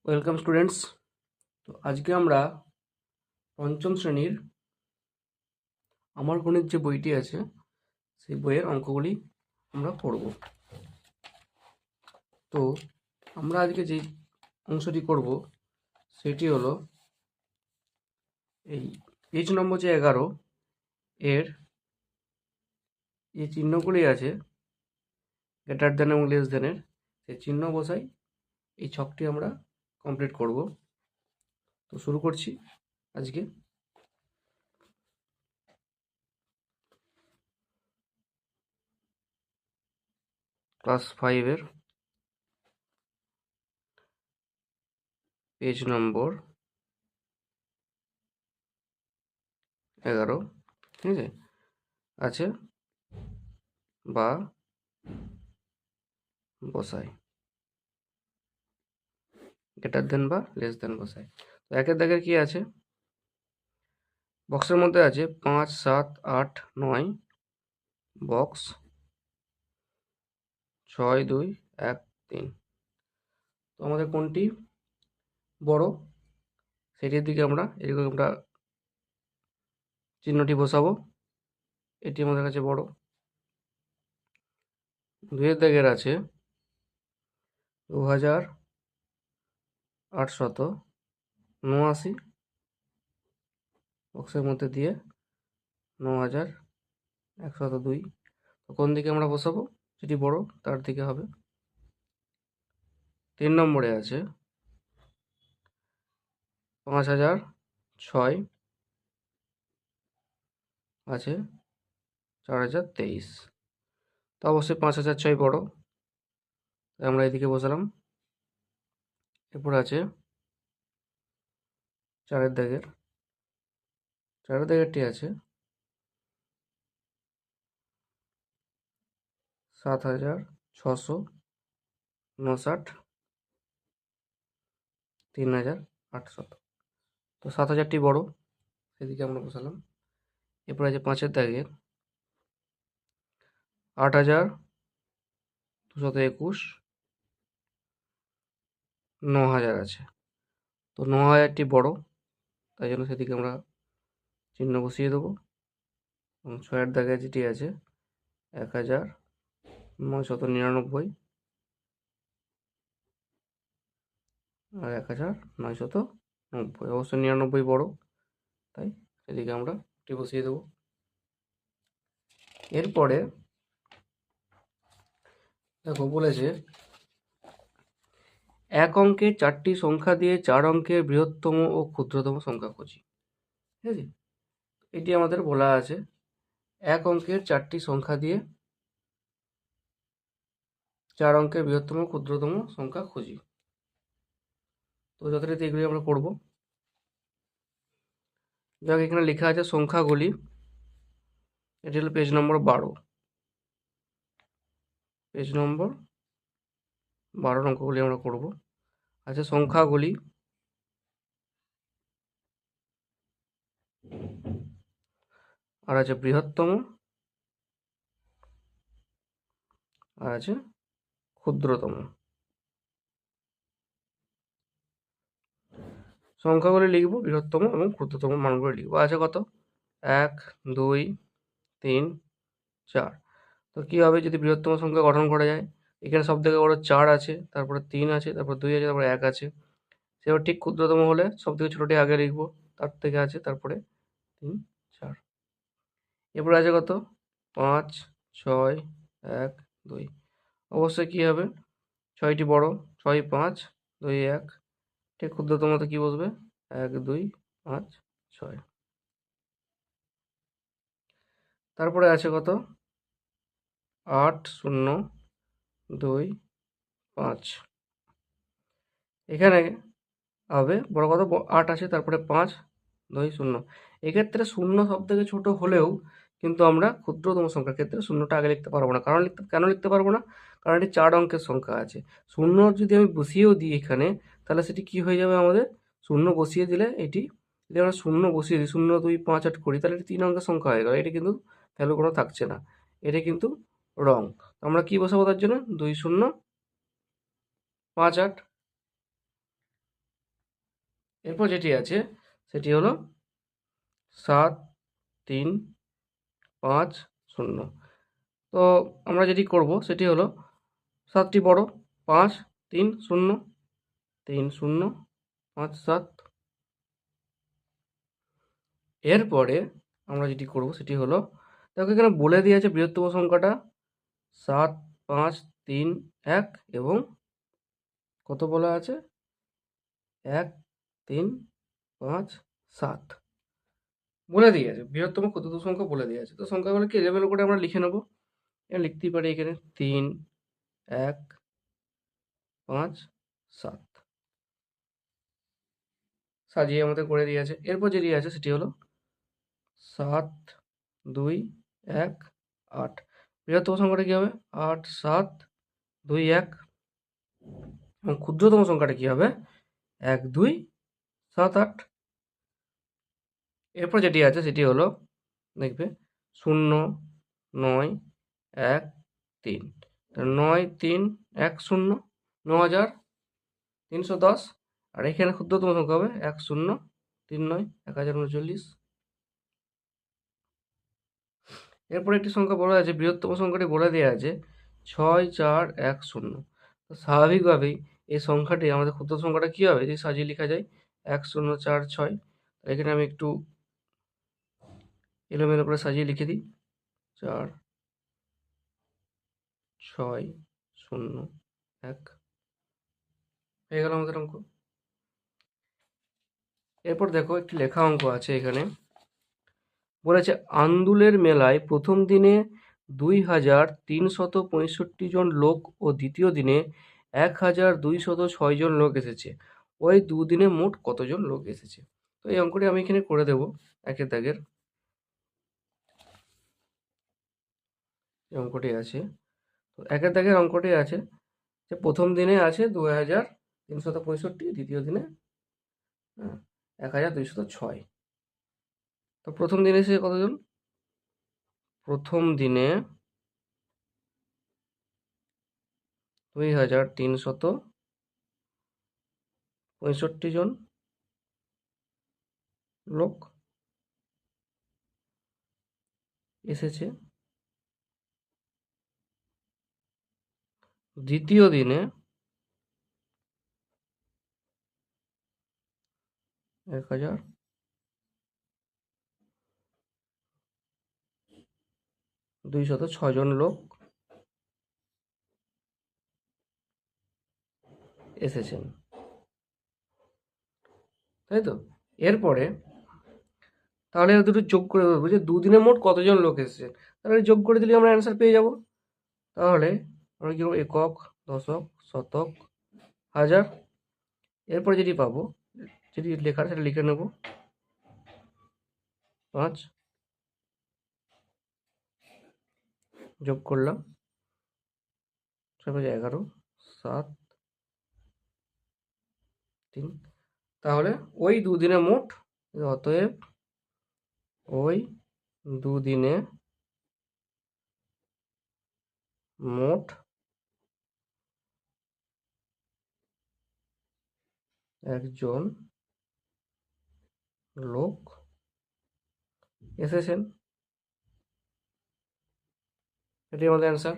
Welcome students. তো আজকে আমরা পঞ্চম শ্রেণীর আমার গণিত যে বইটি আছে সেই বইয়ের অঙ্কগুলি আমরা পড়ব। তো আমরা আজকে যে অংশটি করব সেটি হলো এই পেজ নম্বর যে 11 এর যে চিহ্নগুলি আছে গ্রেটার দেন এবং লেস দেনের সেই চিহ্ন বসাই এই ছকটি আমরা কমপ্লিট করব। তো শুরু করছি আজকে। ক্লাস 5-এর পেজ নম্বর 11, ঠিক আছে, আছে বা বসাই, গ্রেটার দেন বা লেস দেন বসাই। তো একের দাগের কি আছে, বক্সের মধ্যে আছে 5, 7, 8, 9, বক্স 6, 2, 1, 3। তো আমাদের কোনটি বড় সেটির দিকে আমরা এরকম আমরা চিহ্নটি বসাবো। এটি আমাদের কাছে বড়। 2-এর দাগের আছে 2879, বক্সের মধ্যে দিয়ে 9102। তো কোন দিকে আমরা বসাবো, যেটি বড় তার দিকে হবে। 3 নম্বরে আছে 5006, আছে 4023। তো অবশ্যই 5006 বড়, তাই আমরা এদিকে বসালাম। এরপর আছে 4-এর দাগেরটি আছে 7659, 3800। তো 7000টি বড়, সেদিকে আমরা বসালাম। এরপর আছে 5-এর দাগের 8221, 9000 আছে। তো 9000টি বড়, তাই জন্য সেদিকে আমরা চিহ্ন বসিয়ে দেবো। এবং 6-এর দাগে যেটি আছে 1999 আর 1990। অবশ্যই 99 বড়, তাই সেদিকে আমরা এটি বসিয়ে দেবো। এরপরে দেখো বলেছে এক অঙ্কের 4টি সংখ্যা দিয়ে 4 অঙ্কের বৃহত্তম ও ক্ষুদ্রতম সংখ্যা খুঁজি। ঠিক আছে, এটি আমাদের বলা আছে এক অঙ্কের 4টি সংখ্যা দিয়ে 4 অঙ্কের বৃহত্তম ও ক্ষুদ্রতম সংখ্যা খুঁজি। তো যথারীতি এগুলি আমরা করব। যাক, এখানে লেখা আছে সংখ্যাগুলি, এটি হলো পেজ নম্বর 12। পেজ নম্বর 12 অঙ্কগুলি আমরা করব। আছে সংখ্যাগুলি, আর আছে বৃহত্তম, আর আছে ক্ষুদ্রতম। সংখ্যাগুলি লিখব, বৃহত্তম এবং ক্ষুদ্রতম মানগুলি লিখব। আছে কত, 1, 2, 3, 4। তো কী হবে যদি বৃহত্তম সংখ্যা গঠন করা যায়, এখানে সব থেকে বড় 4 আছে, তারপরে 3 আছে, তারপর 2 আছে, তারপরে 1 আছে। সেবার ঠিক ক্ষুদ্রতম হলে সব থেকে ছোটোটি আগে লিখব, তার থেকে আছে, তারপরে 3, 4। এরপরে আছে কত, 5, 6, 1, 2। অবশ্যই কী হবে, 6টি বড়, 6, 5, 2, 1। ঠিক ক্ষুদ্রতমতে কী বসবে, 1, 2, 5, 6। তারপরে আছে কত, 8, 0, 2, 5। এখানে হবে বড় কত, 8 আছে, তারপরে 5, 2, 0। এক্ষেত্রে 0 সব থেকে ছোটো হলেও কিন্তু আমরা ক্ষুদ্রতম সংখ্যার ক্ষেত্রে 0টা আগে লিখতে পারবো না। কেন লিখতে পারবো না, কারণ এটি 4 অঙ্কের সংখ্যা আছে। 0 যদি আমি বসিয়েও দিই এখানে, তাহলে সেটি কী হয়ে যাবে, আমাদের 0 বসিয়ে দিলে এটি, যদি আমরা 0 বসিয়ে দিই, 0, 2, 5, 8 করি, তাহলে এটি 3 অঙ্কের সংখ্যা হয়ে গেল। এটি কিন্তু ভ্যালু কোনো থাকছে না, এটা কিন্তু রং। আমরা কী বসাবো তার জন্য, 2, 0, 5, 8। এরপর যেটি আছে সেটি হলো 7 3 5 0। তো আমরা যেটি করব সেটি হলো 7টি বড়, 5 3 0 3 0 5 7। এরপরে আমরা যেটি করব সেটি হলো, দেখো এখানে বলে দিয়ে আছে বৃহত্তম সংখ্যাটা 7 5 3 1 এবং কত বলা আছে 1 3 5 7 বলে দিয়ে আছে, বৃহত্তম ক্ষুদ্রতম সংখ্যা বলে দিয়ে আছে। তো সংখ্যাগুলোকে এলোমেলো করে আমরা লিখে নেব। লিখতেই পারি এখানে 3 1 5 7 সাজিয়ে আমাদের করে দিয়েছে। এরপর যেটি আছে সেটি হলো 7 2 1 8। বৃহত্তম সংখ্যাটা কী হবে 8 7 2 1 এবং ক্ষুদ্রতম সংখ্যাটা কী হবে 1 2 7 8। এরপর যেটি আছে সেটি হলো দেখবে 0 9 1 3। 9 3 1 0 9310। আর এখানে ক্ষুদ্রতম সংখ্যা হবে 1 0 3 9 1039। এরপর একটি সংখ্যা বলা আছে, বৃহত্তম সংখ্যাটি বলে দেওয়া আছে 6 4 1 0। তো স্বাভাবিকভাবেই এই সংখ্যাটি আমাদের ক্ষুদ্র সংখ্যাটা কী হবে যদি সাজিয়ে লেখা যায় 1 0 4 6। এখানে আমি একটু এলোমেলো করে সাজিয়ে লিখে দিই 4 6 0 1। হয়ে গেল আমাদের অঙ্ক। এরপর দেখো একটি লেখা অঙ্ক আছে এখানে বলেছে, আন্দুলের মেলায় প্রথম দিনে 2365 জন লোক ও দ্বিতীয় দিনে 1206 জন লোক এসেছে। ওই দুদিনে মোট কতজন লোক এসেছে? তো এই অঙ্কটি আমি এখানে করে দেব একের দাগের। এই অঙ্কটি আছে, তো একের দাগের অঙ্কটি আছে যে প্রথম দিনে আছে 2365, দ্বিতীয় দিনে 1206। তো প্রথম দিনে এসেছে কতজন? প্রথম দিনে 2365 জন লোক এসেছে। দ্বিতীয় দিনে 1206 জন লোক এসেছেন, তাই তো? এরপরে তাহলে দুটো যোগ করে দেবো যে দুদিনে মোট কতজন লোক এসেছেন, তাহলে যোগ করে দিলে আমরা অ্যান্সার পেয়ে যাব। তাহলে আমরা কী করবো, একক দশক শতক হাজার। এরপরে যেটি পাবো, যেটি লেখার সেটা লিখে নেব 5 যোগ করলাম 11 7 3। তাহলে ওই দুদিনে মোট, অতএব ওই দুদিনে মোট একজন লোক এসেছেন। এটি আমাদের অ্যান্সার।